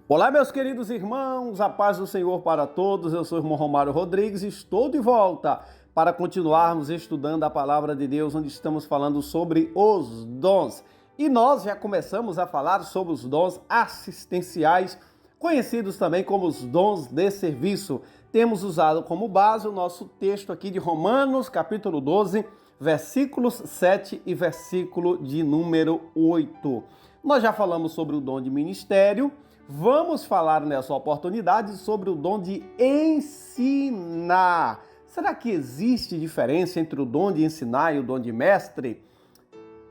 Olá, meus queridos irmãos, a paz do Senhor para todos. Eu sou o irmão Romário Rodrigues e estou de volta para continuarmos estudando a palavra de Deus, onde estamos falando sobre os dons. E nós já começamos a falar sobre os dons assistenciais, conhecidos também como os dons de serviço. Temos usado como base o nosso texto aqui de Romanos, capítulo 12, versículos 7 e versículo de número 8. Nós já falamos sobre o dom de ministério. Vamos falar nessa oportunidade sobre o dom de ensinar. Será que existe diferença entre o dom de ensinar e o dom de mestre?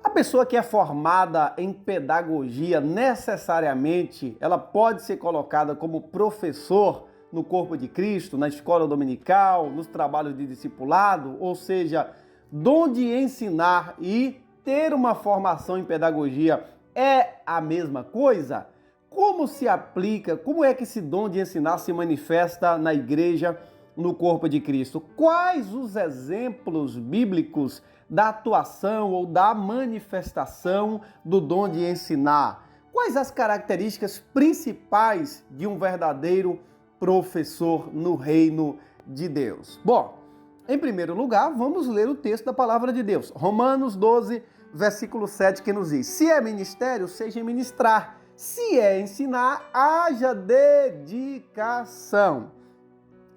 A pessoa que é formada em pedagogia, necessariamente, ela pode ser colocada como professor no corpo de Cristo, na escola dominical, nos trabalhos de discipulado, ou seja, dom de ensinar e ter uma formação em pedagogia é a mesma coisa? Como se aplica, como é que esse dom de ensinar se manifesta na igreja, no corpo de Cristo? Quais os exemplos bíblicos da atuação ou da manifestação do dom de ensinar? Quais as características principais de um verdadeiro professor no reino de Deus? Bom, em primeiro lugar, vamos ler o texto da palavra de Deus. Romanos 12, versículo 7, que nos diz: se é ministério, seja ministrar. Se é ensinar, haja dedicação.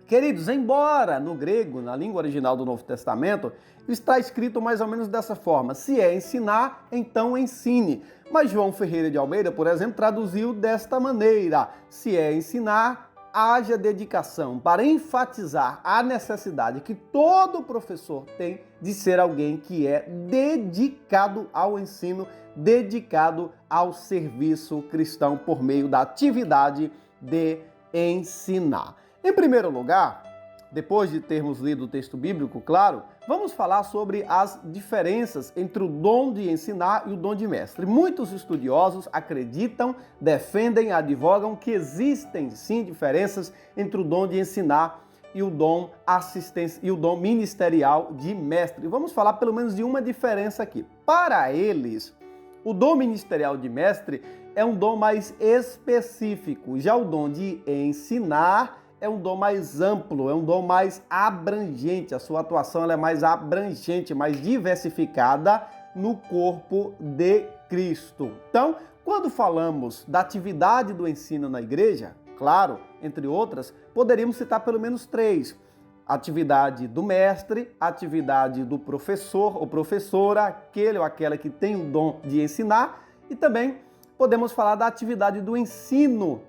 Queridos, embora no grego, na língua original do Novo Testamento, está escrito mais ou menos dessa forma: se é ensinar, então ensine. Mas João Ferreira de Almeida, por exemplo, traduziu desta maneira: se é ensinar, haja dedicação, para enfatizar a necessidade que todo professor tem de ser alguém que é dedicado ao ensino, dedicado ao serviço cristão por meio da atividade de ensinar. Em primeiro lugar, depois de termos lido o texto bíblico, claro, vamos falar sobre as diferenças entre o dom de ensinar e o dom de mestre. Muitos estudiosos acreditam, defendem, advogam que existem sim diferenças entre o dom de ensinar e o dom assistência e o dom ministerial de mestre. Vamos falar pelo menos de uma diferença aqui. Para eles, o dom ministerial de mestre é um dom mais específico. Já o dom de ensinar é um dom mais amplo, é um dom mais abrangente. A sua atuação ela é mais abrangente, mais diversificada no corpo de Cristo. Então, quando falamos da atividade do ensino na igreja, claro, entre outras, poderíamos citar pelo menos três: a atividade do mestre, a atividade do professor ou professora, aquele ou aquela que tem o dom de ensinar, e também podemos falar da atividade do ensino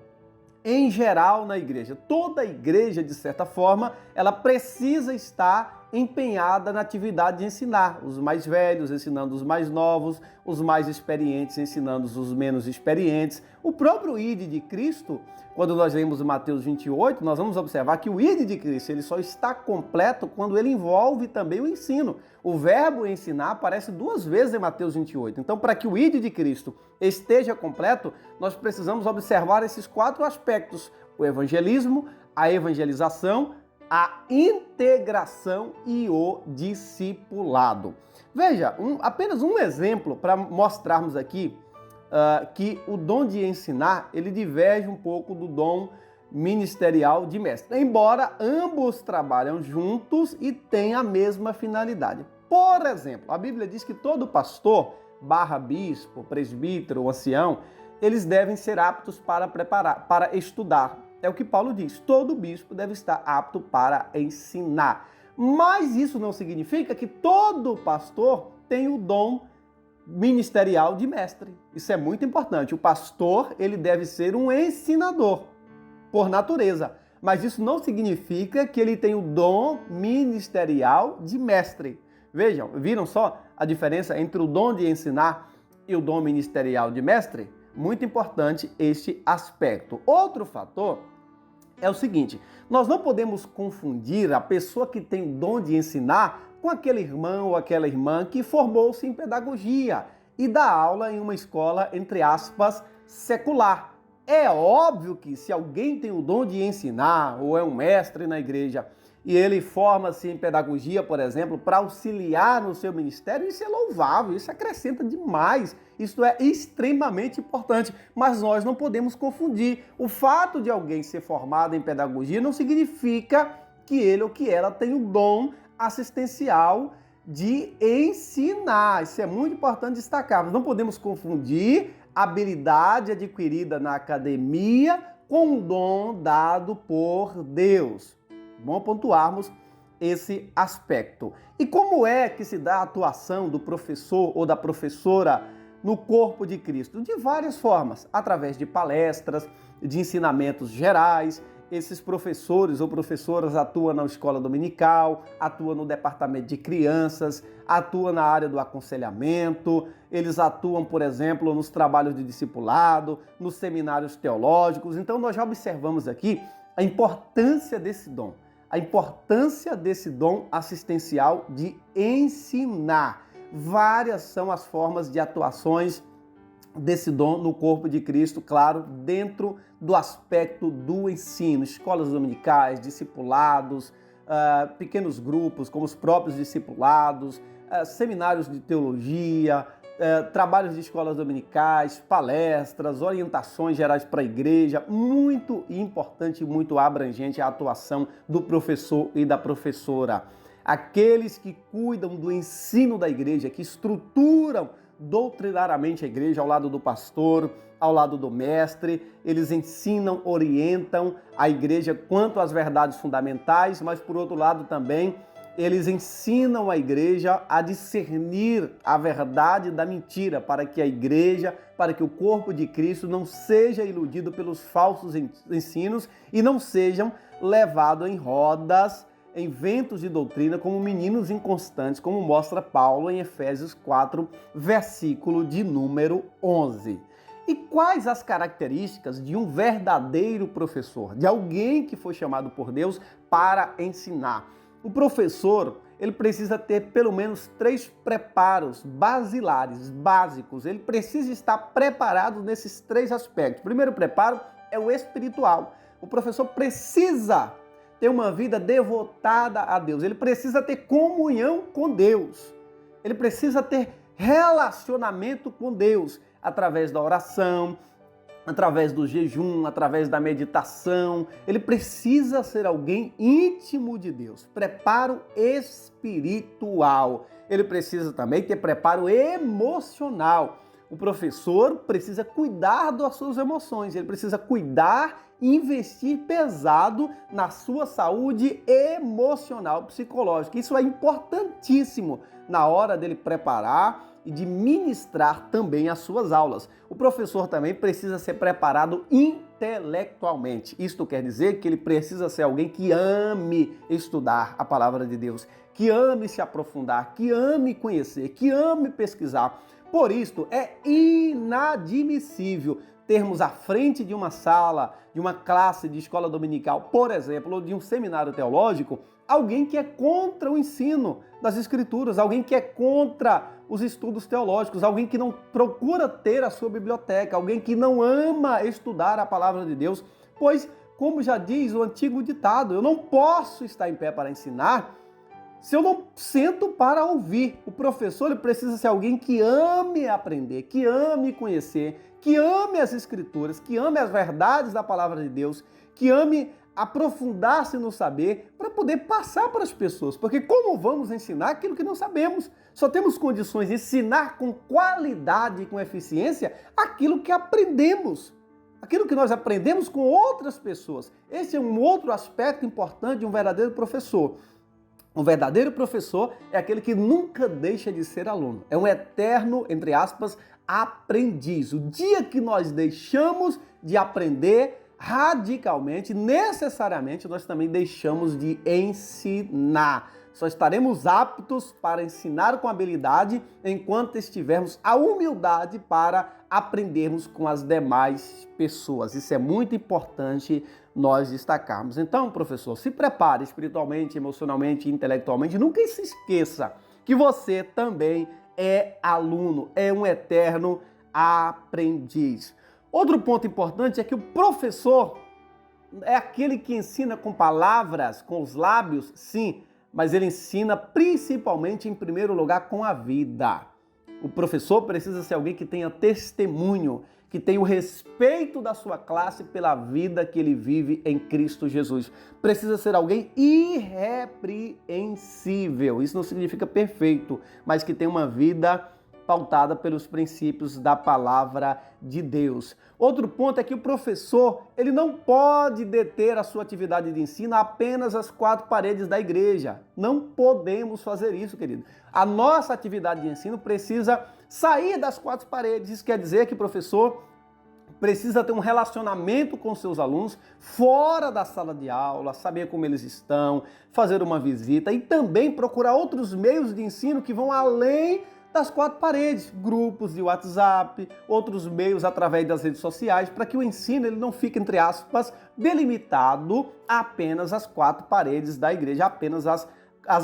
em geral na igreja. Toda igreja, de certa forma, ela precisa estar empenhada na atividade de ensinar. Os mais velhos ensinando os mais novos, os mais experientes ensinando os menos experientes. O próprio ID de Cristo, quando nós lemos Mateus 28, nós vamos observar que o ID de Cristo ele só está completo quando ele envolve também o ensino. O verbo ensinar aparece duas vezes em Mateus 28. Então, para que o ID de Cristo esteja completo, nós precisamos observar esses quatro aspectos: o evangelismo, a evangelização, a integração e o discipulado. Veja, apenas um exemplo para mostrarmos aqui que o dom de ensinar, ele diverge um pouco do dom ministerial de mestre, embora ambos trabalham juntos e têm a mesma finalidade. Por exemplo, a Bíblia diz que todo pastor, bispo, presbítero, ancião, eles devem ser aptos para estudar. É o que Paulo diz: todo bispo deve estar apto para ensinar. Mas isso não significa que todo pastor tem o dom ministerial de mestre. Isso é muito importante. O pastor, ele deve ser um ensinador, por natureza. Mas isso não significa que ele tem o dom ministerial de mestre. Vejam, viram só a diferença entre o dom de ensinar e o dom ministerial de mestre? Muito importante este aspecto. Outro fator é o seguinte: nós não podemos confundir a pessoa que tem o dom de ensinar com aquele irmão ou aquela irmã que formou-se em pedagogia e dá aula em uma escola, entre aspas, secular. É óbvio que se alguém tem o dom de ensinar ou é um mestre na igreja e ele forma-se em pedagogia, por exemplo, para auxiliar no seu ministério, isso é louvável, isso acrescenta demais, isso é extremamente importante, mas nós não podemos confundir. O fato de alguém ser formado em pedagogia não significa que ele ou que ela tem o dom assistencial de ensinar. Isso é muito importante destacar. Nós não podemos confundir a habilidade adquirida na academia com o dom dado por Deus. Bom pontuarmos esse aspecto. E como é que se dá a atuação do professor ou da professora no corpo de Cristo? De várias formas, através de palestras, de ensinamentos gerais. Esses professores ou professoras atuam na escola dominical, atuam no departamento de crianças, atuam na área do aconselhamento, eles atuam, por exemplo, nos trabalhos de discipulado, nos seminários teológicos. Então, nós já observamos aqui a importância desse dom assistencial de ensinar. Várias são as formas de atuações desse dom no corpo de Cristo, claro, dentro do aspecto do ensino, escolas dominicais, discipulados, pequenos grupos, como os próprios discipulados, seminários de teologia, trabalhos de escolas dominicais, palestras, orientações gerais para a igreja. Muito importante e muito abrangente a atuação do professor e da professora. Aqueles que cuidam do ensino da igreja, que estruturam doutrinariamente a igreja ao lado do pastor, ao lado do mestre, eles ensinam, orientam a igreja quanto às verdades fundamentais, mas por outro lado também eles ensinam a igreja a discernir a verdade da mentira, para que a igreja, para que o corpo de Cristo não seja iludido pelos falsos ensinos e não sejam levados em rodas, em ventos de doutrina, como meninos inconstantes, como mostra Paulo em Efésios 4, versículo de número 11. E quais as características de um verdadeiro professor, de alguém que foi chamado por Deus para ensinar? O professor, ele precisa ter pelo menos 3 preparos basilares, básicos. Ele precisa estar preparado nesses 3 aspectos. O primeiro preparo é o espiritual. O professor precisa ter uma vida devotada a Deus. Ele precisa ter comunhão com Deus. Ele precisa ter relacionamento com Deus através da oração, através do jejum, através da meditação. Ele precisa ser alguém íntimo de Deus. Preparo espiritual. Ele precisa também ter preparo emocional. O professor precisa cuidar das suas emoções, ele precisa cuidar e investir pesado na sua saúde emocional, psicológica. Isso é importantíssimo na hora dele preparar e de ministrar também as suas aulas. O professor também precisa ser preparado intelectualmente. Isto quer dizer que ele precisa ser alguém que ame estudar a palavra de Deus, que ame se aprofundar, que ame conhecer, que ame pesquisar. Por isso, é inadmissível termos à frente de uma sala, de uma classe de escola dominical, por exemplo, ou de um seminário teológico, alguém que é contra o ensino das Escrituras, alguém que é contra os estudos teológicos, alguém que não procura ter a sua biblioteca, alguém que não ama estudar a palavra de Deus, pois, como já diz o antigo ditado, eu não posso estar em pé para ensinar se eu não sento para ouvir. O professor ele precisa ser alguém que ame aprender, que ame conhecer, que ame as Escrituras, que ame as verdades da palavra de Deus, que ame aprofundar-se no saber para poder passar para as pessoas. Porque como vamos ensinar aquilo que não sabemos? Só temos condições de ensinar com qualidade e com eficiência aquilo que aprendemos. Aquilo que nós aprendemos com outras pessoas. Esse é um outro aspecto importante de um verdadeiro professor. Um verdadeiro professor é aquele que nunca deixa de ser aluno. É um eterno, entre aspas, aprendiz. O dia que nós deixamos de aprender radicalmente, necessariamente, nós também deixamos de ensinar. Só estaremos aptos para ensinar com habilidade enquanto estivermos a humildade para aprendermos com as demais pessoas. Isso é muito importante nós destacarmos. Então, professor, se prepare espiritualmente, emocionalmente, intelectualmente. Nunca se esqueça que você também é aluno, é um eterno aprendiz. Outro ponto importante é que o professor, é aquele que ensina com palavras, com os lábios, sim, mas ele ensina principalmente, em primeiro lugar, com a vida. O professor precisa ser alguém que tenha testemunho, que tenha o respeito da sua classe pela vida que ele vive em Cristo Jesus. Precisa ser alguém irrepreensível. Isso não significa perfeito, mas que tenha uma vida pautada pelos princípios da palavra de Deus. Outro ponto é que o professor, ele não pode deter a sua atividade de ensino apenas às quatro paredes da igreja. Não podemos fazer isso, querido. A nossa atividade de ensino precisa sair das quatro paredes. Isso quer dizer que o professor precisa ter um relacionamento com seus alunos fora da sala de aula, saber como eles estão, fazer uma visita e também procurar outros meios de ensino que vão além das quatro paredes, grupos de WhatsApp, outros meios através das redes sociais, para que o ensino ele não fique, entre aspas, delimitado apenas às quatro paredes da igreja, apenas as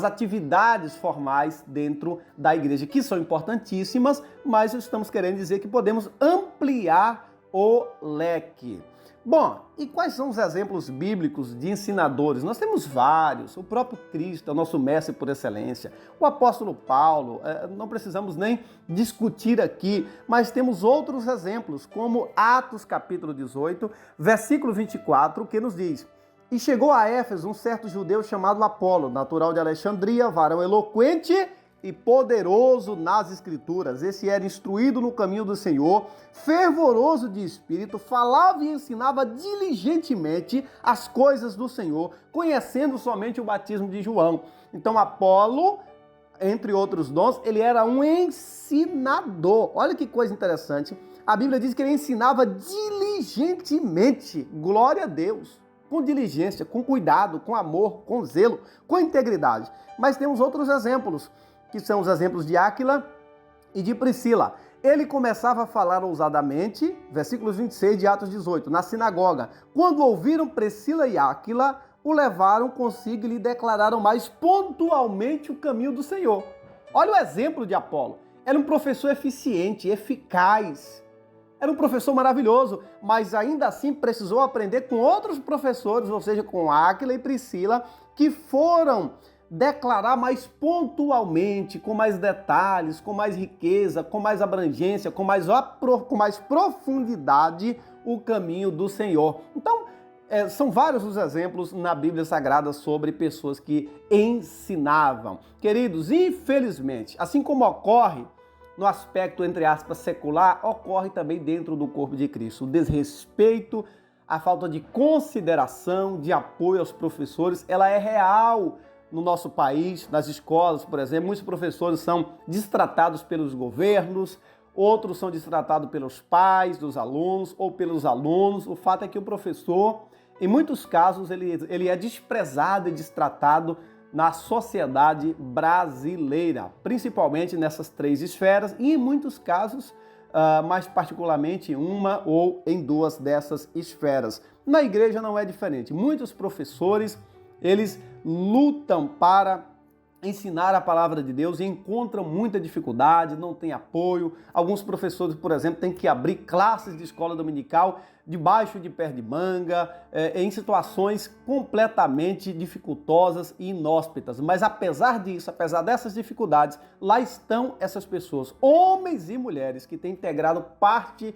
atividades formais dentro da igreja, que são importantíssimas, mas estamos querendo dizer que podemos ampliar o leque. Bom, e quais são os exemplos bíblicos de ensinadores? Nós temos vários. O próprio Cristo é o nosso mestre por excelência. O apóstolo Paulo, não precisamos nem discutir aqui, mas temos outros exemplos, como Atos capítulo 18, versículo 24, que nos diz: E chegou a Éfeso um certo judeu chamado Apolo, natural de Alexandria, varão eloquente e poderoso nas Escrituras. Esse era instruído no caminho do Senhor, fervoroso de espírito, falava e ensinava diligentemente as coisas do Senhor, conhecendo somente o batismo de João. Então Apolo, entre outros dons, ele era um ensinador. Olha que coisa interessante. A Bíblia diz que ele ensinava diligentemente. Glória a Deus. Com diligência, com cuidado, com amor, com zelo, com integridade. Mas temos outros exemplos, que são os exemplos de Áquila e de Priscila. Ele começava a falar ousadamente, versículos 26 de Atos 18, na sinagoga. Quando ouviram Priscila e Áquila, o levaram consigo e lhe declararam mais pontualmente o caminho do Senhor. Olha o exemplo de Apolo. Era um professor eficiente, eficaz. Era um professor maravilhoso, mas ainda assim precisou aprender com outros professores, ou seja, com Áquila e Priscila, que foram declarar mais pontualmente, com mais detalhes, com mais riqueza, com mais abrangência, com mais profundidade o caminho do Senhor. Então, são vários os exemplos na Bíblia Sagrada sobre pessoas que ensinavam. Queridos, infelizmente, assim como ocorre no aspecto, entre aspas, secular, ocorre também dentro do corpo de Cristo. O desrespeito, a falta de consideração, de apoio aos professores, ela é real no nosso país, nas escolas, por exemplo. Muitos professores são destratados pelos governos, outros são destratados pelos pais dos alunos ou pelos alunos. O fato é que o professor, em muitos casos, ele é desprezado e destratado na sociedade brasileira, principalmente nessas três esferas e, em muitos casos, mais particularmente em uma ou em duas dessas esferas. Na igreja não é diferente. Muitos professores, eles lutam para ensinar a palavra de Deus e encontram muita dificuldade, não tem apoio. Alguns professores, por exemplo, têm que abrir classes de escola dominical debaixo de pé de manga, em situações completamente dificultosas e inóspitas. Mas apesar disso, apesar dessas dificuldades, lá estão essas pessoas, homens e mulheres, que têm entregado parte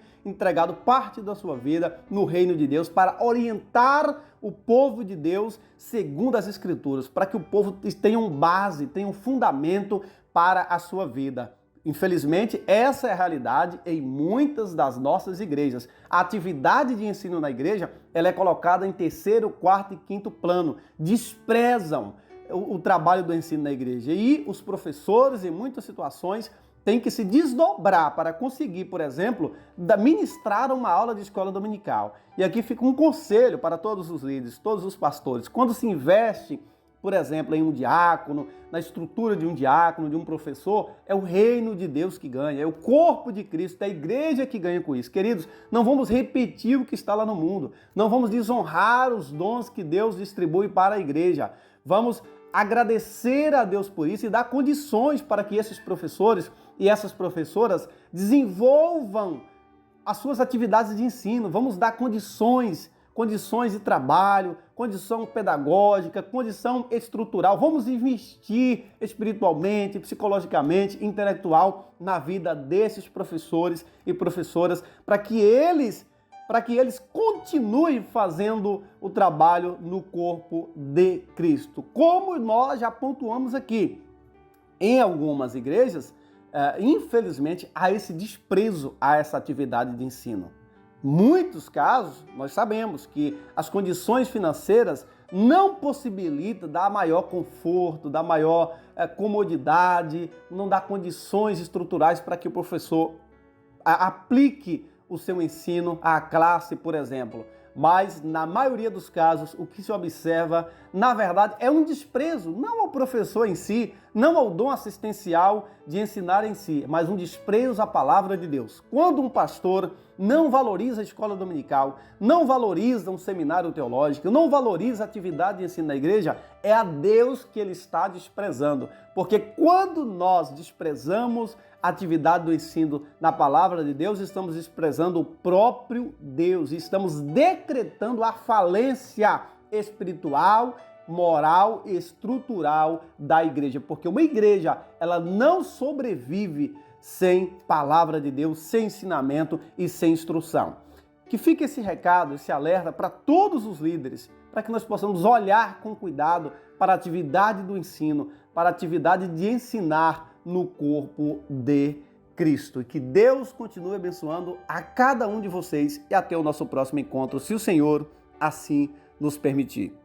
da sua vida no reino de Deus para orientar o povo de Deus segundo as Escrituras, para que o povo tenha uma base, tenha um fundamento para a sua vida. Infelizmente, essa é a realidade em muitas das nossas igrejas. A atividade de ensino na igreja, ela é colocada em terceiro, quarto e quinto plano. Desprezam o trabalho do ensino na igreja. E os professores, em muitas situações, têm que se desdobrar para conseguir, por exemplo, ministrar uma aula de escola dominical. E aqui fica um conselho para todos os líderes, todos os pastores. Quando se investe, por exemplo, em um diácono, na estrutura de um diácono, de um professor, é o reino de Deus que ganha, é o corpo de Cristo, é a igreja que ganha com isso. Queridos, não vamos repetir o que está lá no mundo, não vamos desonrar os dons que Deus distribui para a igreja. Vamos agradecer a Deus por isso e dar condições para que esses professores e essas professoras desenvolvam as suas atividades de ensino. Vamos dar condições condições de trabalho, condição pedagógica, condição estrutural. Vamos investir espiritualmente, psicologicamente, intelectual na vida desses professores e professoras para que eles continuem fazendo o trabalho no corpo de Cristo. Como nós já pontuamos aqui, em algumas igrejas, infelizmente, há esse desprezo a essa atividade de ensino. Muitos casos, nós sabemos que as condições financeiras não possibilitam dar maior conforto, dar maior comodidade, não dá condições estruturais para que o professor aplique o seu ensino à classe, por exemplo. Mas, na maioria dos casos, o que se observa, na verdade, é um desprezo, não ao professor em si, não ao dom assistencial de ensinar em si, mas um desprezo à palavra de Deus. Quando um pastor não valoriza a escola dominical, não valoriza um seminário teológico, não valoriza a atividade de ensino na igreja, é a Deus que ele está desprezando. Porque quando nós desprezamos a atividade do ensino na palavra de Deus, estamos desprezando o próprio Deus e estamos decretando a falência espiritual, moral e estrutural da igreja. Porque uma igreja, ela não sobrevive sem palavra de Deus, sem ensinamento e sem instrução. Que fique esse recado, esse alerta para todos os líderes, para que nós possamos olhar com cuidado para a atividade do ensino, para a atividade de ensinar no corpo de Cristo. E que Deus continue abençoando a cada um de vocês e até o nosso próximo encontro, se o Senhor assim nos permitir.